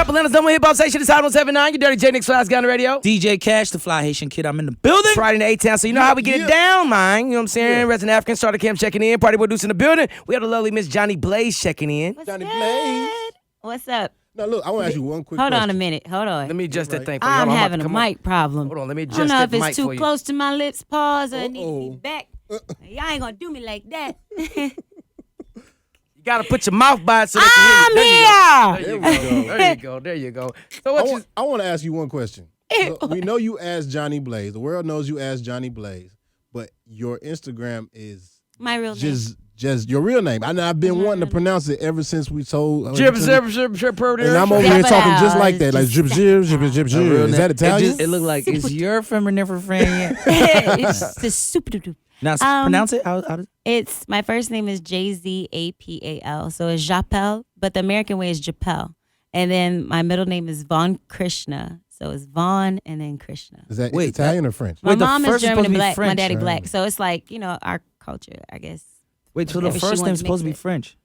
up? Atlanta's number one hip hop station is Hot 179. You Dirty J Nick Fly's got on the radio. DJ Cash, the fly Haitian kid. I'm in the building. Friday in the A-Town, so you know how we get it down, man. You know what I'm saying? Yeah. Resident African starter camp checking in. Party boy Deuce in the building. We have the lovely Miss Jhonni Boyz checking in. What's Johnny good? Blaze. What's up? Now, look, I want to ask you one quick Hold question. on a minute. Hold on. Let me adjust that thing for you. I'm Hold on, having a come on. mic problem. Hold on, let me I adjust don't know that if mic it's for too you. close to my lips. Pause. Or it needs to be Uh-oh. back. Y'all ain't gonna do me like that. You gotta put your mouth by it so they can I'm hear you. here. There you go. There you go. There you go. So what I want to ask you one question. Look, we know you as Jhonni Boyz. The world knows you as Jhonni Boyz, but your Instagram is My real name. just your real name. I've been wanting to pronounce it ever since we told. Drip, and I'm over here talking just like that, like drip, drip, drip, drip, drip. Is that Italian? It looked like it's your feminine friend. It's the super duper. Now pronounce it. How does It's my first name is JZAPAL, so it's Japel, but the American way is Japel, and then my middle name is Von Krishna, so it's Von and then Krishna. Is that Wait, Italian or French? My Wait, the mom is first is German supposed and to be black, my French, daddy right? black, so it's like our culture, I guess. Wait, so the If she first wants name's to supposed to be mix it. French.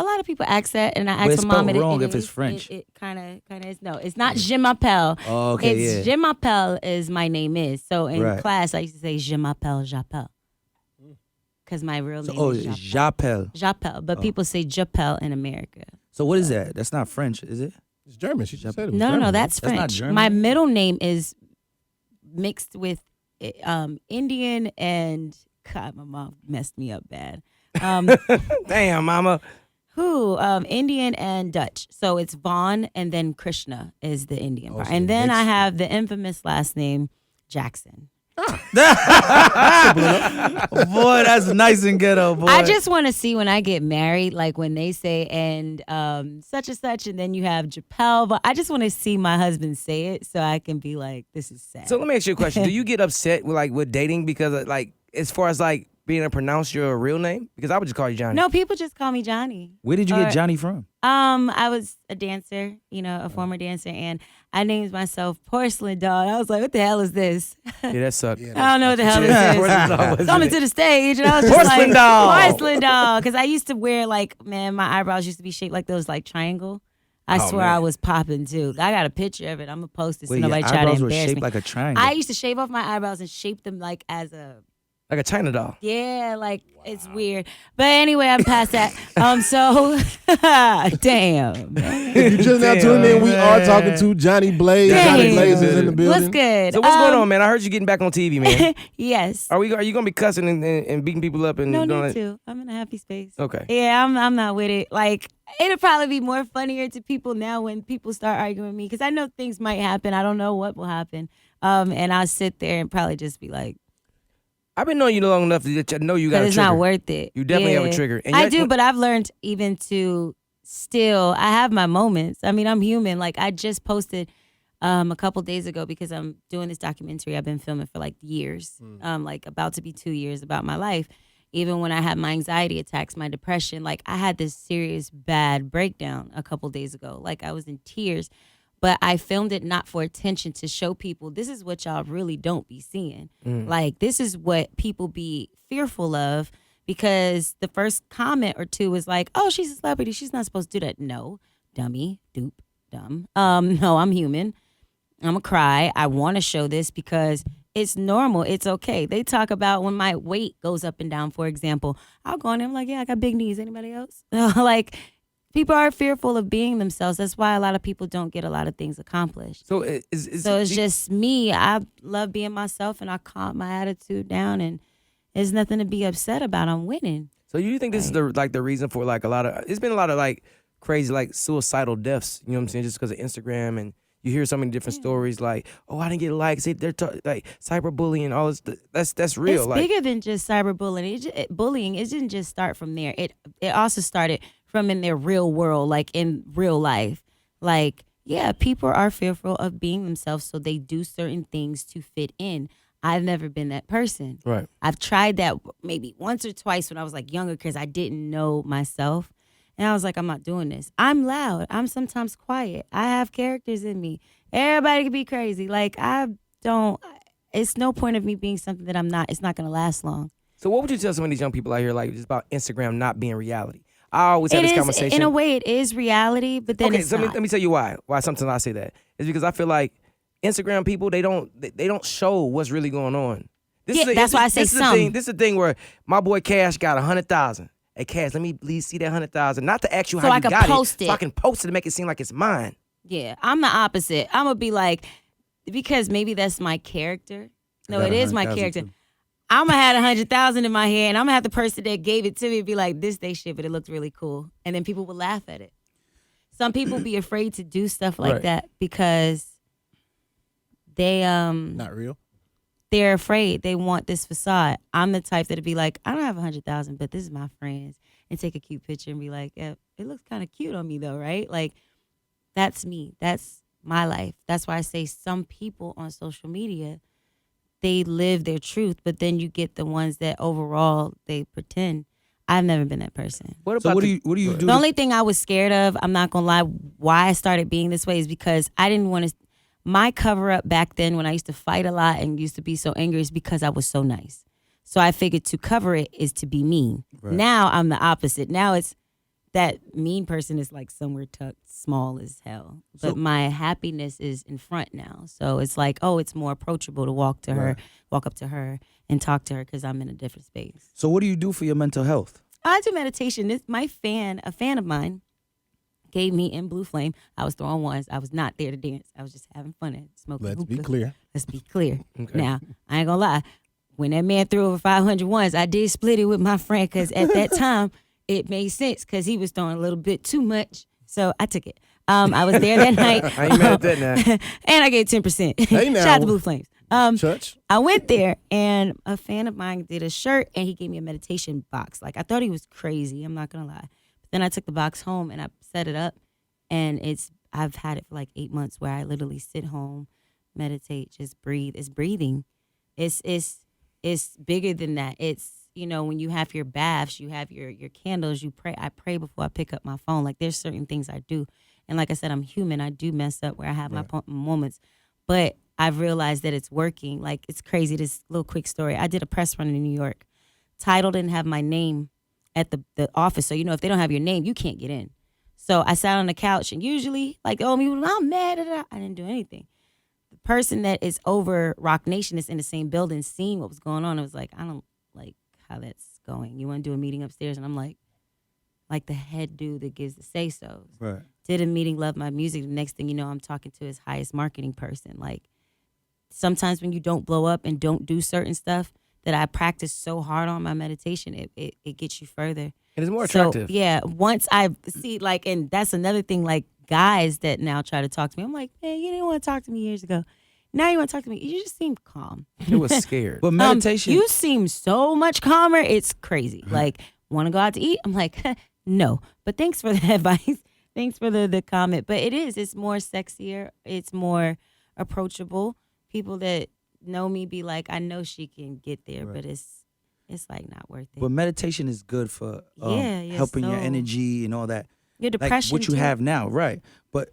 A lot of people ask that, and I But ask it's my mom. spelled and wrong it- if it's it- French. It kind of is. No, it's not Je m'appelle. Oh, okay, It's Je m'appelle is my name is. So in Right. class, I used to say Je m'appelle Japel, because my real name So, is it's Japel. Japel. Japel, but people say Japel in America. So what is that? That's not French, is it? It's German. She just said it was No, German. that's That's not French. German? My middle name is mixed with Indian and God, my mom messed me up bad. Damn, mama. Indian and Dutch. So it's Vaughn and then Krishna is the Indian part. so And then I mixed. have the infamous last name Jackson. Boy, that's nice and ghetto, boy. I just want to see when I get married, like when they say and such and such, and then you have Japel. But I just want to see my husband say it so I can be like, this is sad. So let me ask you a question. Do you get upset with dating because as far as being able to pronounce your real name? Because I would just call you Johnny. No, people just call me Johnny. Where did you get Johnny from? I was a dancer, a former dancer, and I named myself Porcelain Doll. I was like, what the hell is this? Yeah, that sucked. I don't know what the hell Porcelain doll this was is. Coming it? to the stage, and I was just Porcelain like, doll. Porcelain Doll. Because I used to wear, my eyebrows used to be shaped like those, triangle. I swear man. I was popping, too. I got a picture of it. I'm going to post it so Wait, your nobody try to eyebrows were embarrass shaped me. like a triangle. I used to shave off my eyebrows and shape them as a... Like a China doll. Yeah, it's weird. But anyway, I'm past that. So, damn. If you just now tuning in, we are talking to Jhonni Boyz. Damn. Jhonni Boyz is in the building. What's good? So what's going on, man? I heard you getting back on TV, man. Yes. Are you gonna be cussing and beating people up and No doing need it? to. I'm in a happy space. Okay. Yeah, I'm not with it. It'll probably be more funnier to people now when people start arguing with me because I know things might happen. I don't know what will happen. And I'll sit there and probably just be like, I've been knowing you long enough that I know you got a because it's trigger. not worth it. You definitely have a Yeah. trigger. And I you're- do, but I've learned even to still, I have my moments. I mean, I'm human. I just posted a couple days ago because I'm doing this documentary I've been filming for years, about to be 2 years about my life. Even when I had my anxiety attacks, my depression, I had this serious bad breakdown a couple days ago. I was in tears, but I filmed it not for attention to show people this is what y'all really don't be seeing. This is what people be fearful of because the first comment or two was oh, she's a celebrity. She's not supposed to do that. No, dummy, dupe, dumb. No, I'm human. I'm going to cry. I want to show this because it's normal. It's okay. They talk about when my weight goes up and down, for example. I'll go on there. I'm like, yeah, I got big knees. Anybody else? People are fearful of being themselves. That's why a lot of people don't get a lot of things accomplished. So it's just me. I love being myself, and I calm my attitude down, and there's nothing to be upset about. I'm winning. So you think this is the reason for a lot of it's been a lot of crazy suicidal deaths, you know what I'm saying, just because of Instagram, and you hear so many different stories oh, I didn't get likes, they're cyberbullying, all this that's real. It's bigger than just cyberbullying. Bullying, it didn't just start from there. It also started from in their real world, in real life. People are fearful of being themselves, so they do certain things to fit in. I've never been that person. Right. I've tried that maybe once or twice when I was younger because I didn't know myself. And I was like, I'm not doing this. I'm loud. I'm sometimes quiet. I have characters in me. Everybody can be crazy. It's no point of me being something that I'm not. It's not going to last long. So what would you tell some of these young people out here just about Instagram not being reality? I always have It this is, conversation. in a way, it is reality, but then Okay, it's so not. let me tell you why. Why sometimes I say that. It's because I feel like Instagram people, they don't show what's really going on. That's why I say this is the some. thing. This is the thing where my boy Cash got 100,000. Hey Cash, let me please see that 100,000. Not to ask you So how I you can got post it, it. so I can post it to make it seem like it's mine. Yeah, I'm the opposite. I'm gonna be like, because maybe that's my character. No, got it is my 100,000 character. too. I'm gonna have 100,000 in my hand. I'm gonna have the person that gave it to me be like, this they shit, but it looked really cool, and then people will laugh at it. Some people be afraid to do stuff like Right. that because they Not real. they're afraid. They want this facade. I'm the type that'd be like, I don't have 100,000, but this is my friends, and take a cute picture and be like, yeah, it looks kind of cute on me though, right? Like, that's me. That's my life. That's why I say some people on social media, they live their truth, but then you get the ones that overall they pretend. I've never been that person. What So about what do you do? The only thing I was scared of, I'm not gonna lie, why I started being this way is because I didn't want to. My cover up back then, when I used to fight a lot and used to be so angry, is because I was so nice. So I figured to cover it is to be mean. Right. Now I'm the opposite. Now it's that mean person is like somewhere tucked, small as hell. But So- my happiness is in front now. So it's like, oh, it's more approachable to walk to her, walk up to her and talk to her because I'm in a different space. So what do you do for your mental health? I do meditation. A fan of mine, gave me in Blue Flame. I was throwing ones. I was not there to dance. I was just having fun and smoking. Let's be hookah. clear. Let's be clear. Okay. Now, I ain't gonna lie. When that man threw over 500 ones, I did split it with my friend because at that time it made sense because he was throwing a little bit too much. So I took it. I was there that night. I ain't mad at that now. And I gave 10%. Hey, now. Shout out to Blue Flames. Church. I went there and a fan of mine did a shirt and he gave me a meditation box. Like I thought he was crazy. I'm not gonna lie. But then I took the box home and I set it up, and I've had it for like 8 months where I literally sit home, meditate, just breathe. It's breathing. It's bigger than that. It's, you know, when you have your baths, you have your candles, you pray. I pray before I pick up my phone. Like there's certain things I do, and like I said, I'm human. I do mess up where I have my moments, but I've realized that it's working. Like, it's crazy. This little quick story. I did a press run in New York. Title didn't have my name at the office. So, you know, if they don't have your name, you can't get in. So I sat on the couch, and usually, like, oh, I'm mad. I didn't do anything. The person that is over Rock Nation is in the same building, seeing what was going on. It was like, I don't like how that's going. You want to do a meeting upstairs? And I'm like the head dude that gives the say-sos. Right. Did a meeting, love my music. The next thing you know, I'm talking to his highest marketing person. Like, sometimes when you don't blow up and don't do certain stuff that I practice so hard on my meditation, it gets you further. And it's more attractive. So, yeah, once I see, like, and that's another thing, like, guys that now try to talk to me, I'm like, man, you didn't want to talk to me years ago. Now you want to talk to me. You just seem calm. It was scared. But meditation. You seem so much calmer. It's crazy. Like, want to go out to eat? I'm like, no. But thanks for the advice. Thanks for the comment. But it's more sexier. It's more approachable. People that know me be like, I know she can get there, but it's like not worth it. But meditation is good for Yeah, your helping your soul. energy and all that. Your Like depression, what you too. have now, right? But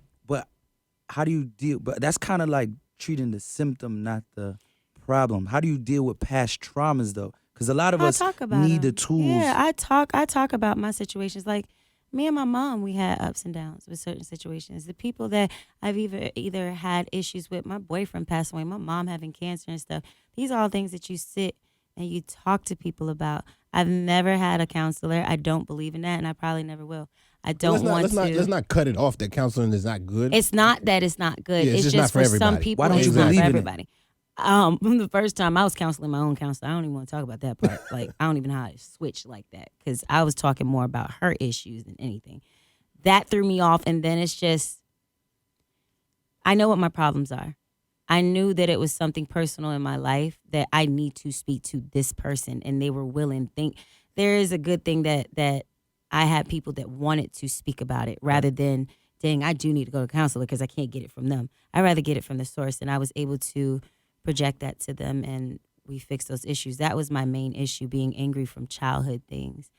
how do you deal? But that's kind of like treating the symptom, not the problem. How do you deal with past traumas though? Because a lot of I us talk about need the them. tools. Yeah, I talk about my situations. Like, me and my mom, we had ups and downs with certain situations. The people that I've either had issues with, my boyfriend passed away, my mom having cancer and stuff. These are all things that you sit and you talk to people about. I've never had a counselor. I don't believe in that, and I probably never will. I don't want to. Let's not cut it off that counseling is not good. It's not that it's not good. Yeah, it's it's just not just for for some everybody. people. Why don't it's you not believe for in it? everybody. The first time I was counseling my own counselor, I don't even want to talk about that part. Like, I don't even know how to switch like that because I was talking more about her issues than anything. That threw me off, and then it's just, I know what my problems are. I knew that it was something personal in my life that I need to speak to this person, and they were willing. There is a good thing that I had people that wanted to speak about it rather than, dang, I do need to go to a counselor because I can't get it from them. I'd rather get it from the source, and I was able to project that to them, and we fixed those issues. That was my main issue, being angry from childhood things.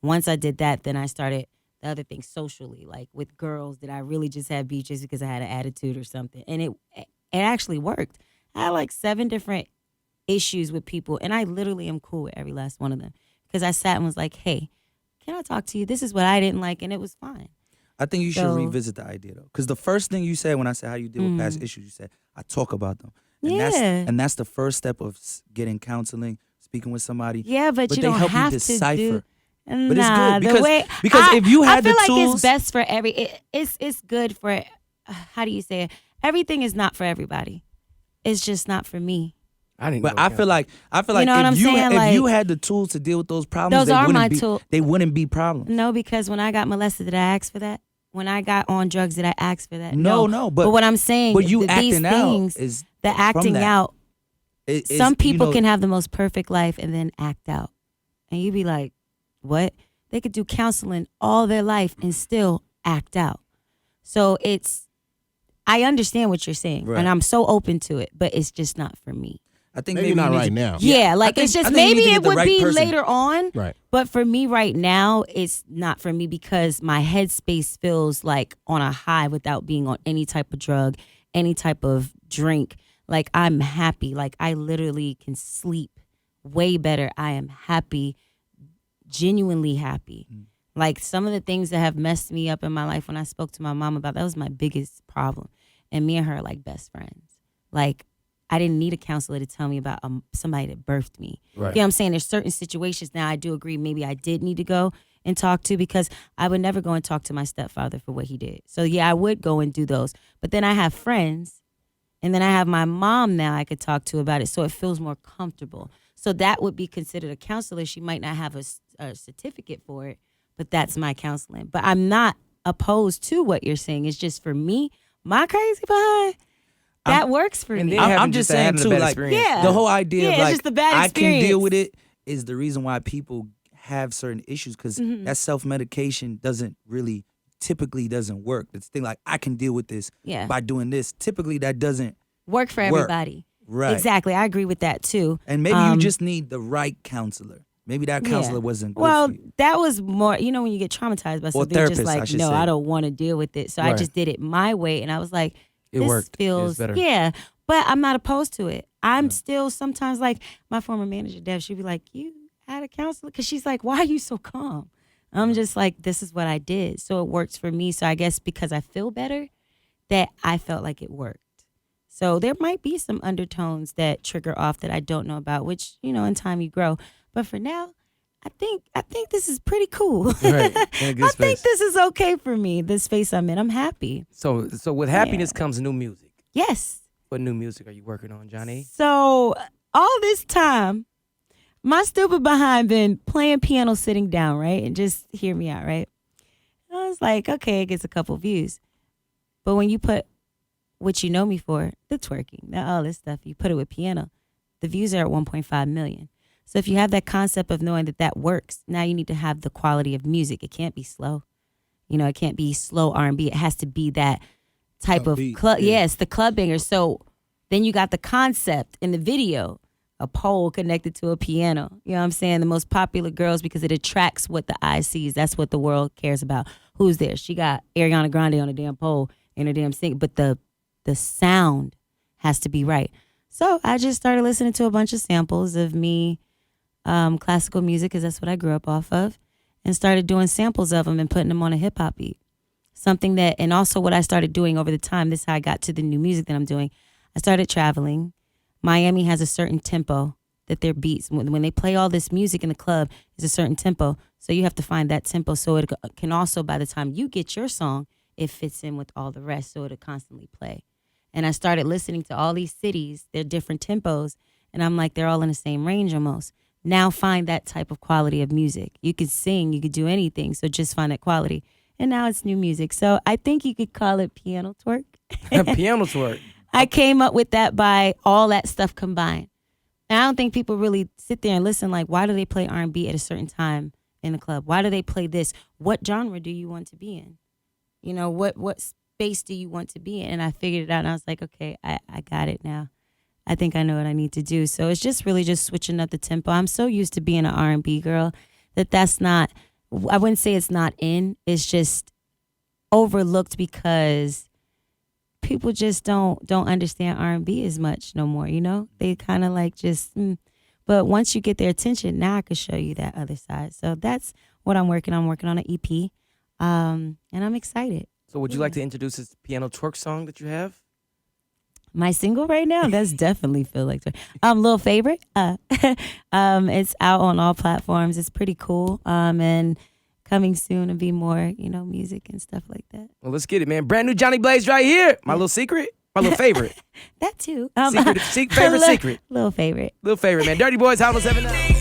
Once I did that, then I started the other things socially, like with girls that I really just had beaches because I had an attitude or something. And it actually worked. I had like 7 different issues with people, and I literally am cool with every last one of them because I sat and was like, hey, can I talk to you? This is what I didn't like, and it was fine. I think you should So- revisit the idea though, because the first thing you said when I said how you deal with past issues, you said I talk about them, and Yeah. that's the first step of getting counseling, speaking with somebody. Yeah, but you they don't help have you to decipher. do. But it's Nah, good the because way, if you had I feel the like tools, it's best for it's good for. How do you say it? Everything is not for everybody. It's just not for me. I didn't. But go I feel like know what I'm if you saying? if you Like, had the tools to deal with those problems, those they are wouldn't my be, tools. They wouldn't be problems. No, because when I got molested, did I ask for that? When I got on drugs, did I ask for that? No, but what I'm saying, but you these acting out things, is the from acting that. out. Some people you know, can have the most perfect life and then act out, and you be like, what? They could do counseling all their life and still act out. So I understand what you're saying, Right. and I'm so open to it, but it's just not for me. I think Maybe maybe not you need right to- now. Yeah, like I it's think- just I think you maybe need to it get the would right be person. later on. Right. But for me right now, it's not for me because my headspace feels like on a high without being on any type of drug, any type of drink. Like I'm happy. Like I literally can sleep way better. I am happy, genuinely happy. Like some of the things that have messed me up in my life when I spoke to my mom about, that was my biggest problem. And me and her are like best friends. Like I didn't need a counselor to tell me about somebody that birthed me. Right. You know what I'm saying? There's certain situations now I do agree maybe I did need to go and talk to, because I would never go and talk to my stepfather for what he did. So yeah, I would go and do those. But then I have friends, and then I have my mom now I could talk to about it, so it feels more comfortable. So that would be considered a counselor. She might not have a certificate for it, but that's my counseling. But I'm not opposed to what you're saying. It's just for me, my crazy behind, that works for And me. then I'm having just just saying having a too, bad like experience. Yeah. the whole idea Yeah, of it's like just a bad I can deal experience. with it is the reason why people have certain issues, because Mm-hmm. that self-medication typically doesn't work. This thing like I can deal with this Yeah. by doing this. Typically that doesn't Work for work. everybody. Right. Exactly. I agree with that too. And maybe you just need the right counselor. Maybe that counselor Yeah. wasn't good Well, for you. that was more, when you get traumatized by something, you're just therapist, I like, should no, say. I don't want to deal with it. So I Right. just did it my way. And I was like, It this worked. It was feels better. Yeah. But I'm not opposed to it. I'm still sometimes like my former manager, Deb, she'd be like, you had a counselor? Because she's like, why are you so calm? I'm just like, this is what I did. So it works for me. So I guess because I feel better, that I felt like it worked. So there might be some undertones that trigger off that I don't know about, which, in time you grow. But for now, I think this is pretty cool. Right. In a good I space. think this is okay for me, the space I'm in. I'm happy. So with happiness comes new music. Yes. What new music are you working on, Jhonni? So all this time, my stupid behind been playing piano sitting down, right? And just hear me out, right? I was like, okay, it gets a couple views. But when you put what you know me for, the twerking, all this stuff, you put it with piano, the views are at 1.5 million. So if you have that concept of knowing that works, now you need to have the quality of music. It can't be slow. It can't be slow R&B. It has to be that type of Upbeat, club. yeah. Yes, the club banger. So then you got the concept in the video, a pole connected to a piano. You know what I'm saying? The most popular girls, because it attracts what the eye sees. That's what the world cares about. Who's there? She got Ariana Grande on a damn pole in her damn sing, but the sound has to be right. So I just started listening to a bunch of samples of me, classical music, because that's what I grew up off of, and started doing samples of them and putting them on a hip hop beat. Something that, and also what I started doing over the time, this is how I got to the new music that I'm doing. I started traveling. Miami has a certain tempo that their beats, when they play all this music in the club, is a certain tempo. So you have to find that tempo so it can also, by the time you get your song, it fits in with all the rest, so it'll constantly play. And I started listening to all these cities, their different tempos, and I'm like, they're all in the same range almost. Now find that type of quality of music. You could sing, you could do anything, so just find that quality. And now it's new music. So I think you could call it piano twerk. Piano twerk. I came up with that by all that stuff combined. And I don't think people really sit there and listen like, why do they play R&B at a certain time in the club? Why do they play this? What genre do you want to be in? What space do you want to be in? And I figured it out, and I was like, okay, I got it now. I think I know what I need to do. So it's just really just switching up the tempo. I'm so used to being an R&B girl that's not, I wouldn't say it's not in. It's just overlooked because people just don't understand R&B as much no more, They kind of like just But once you get their attention, now I can show you that other side. So that's what I'm working on. I'm working on an EP, and I'm excited. So would you like to introduce this piano twerk song that you have? My single right now, that's definitely Feel Like Twerk. Little Favorite. It's out on all platforms. It's pretty cool. And coming soon to be more, music and stuff like that. Well, let's get it, man. Brand new Jhonni Blaze right here. My little secret. My little favorite. That too. Favorite secret. Little favorite. Little favorite, man. Durtty Boyz, Hot 107 now.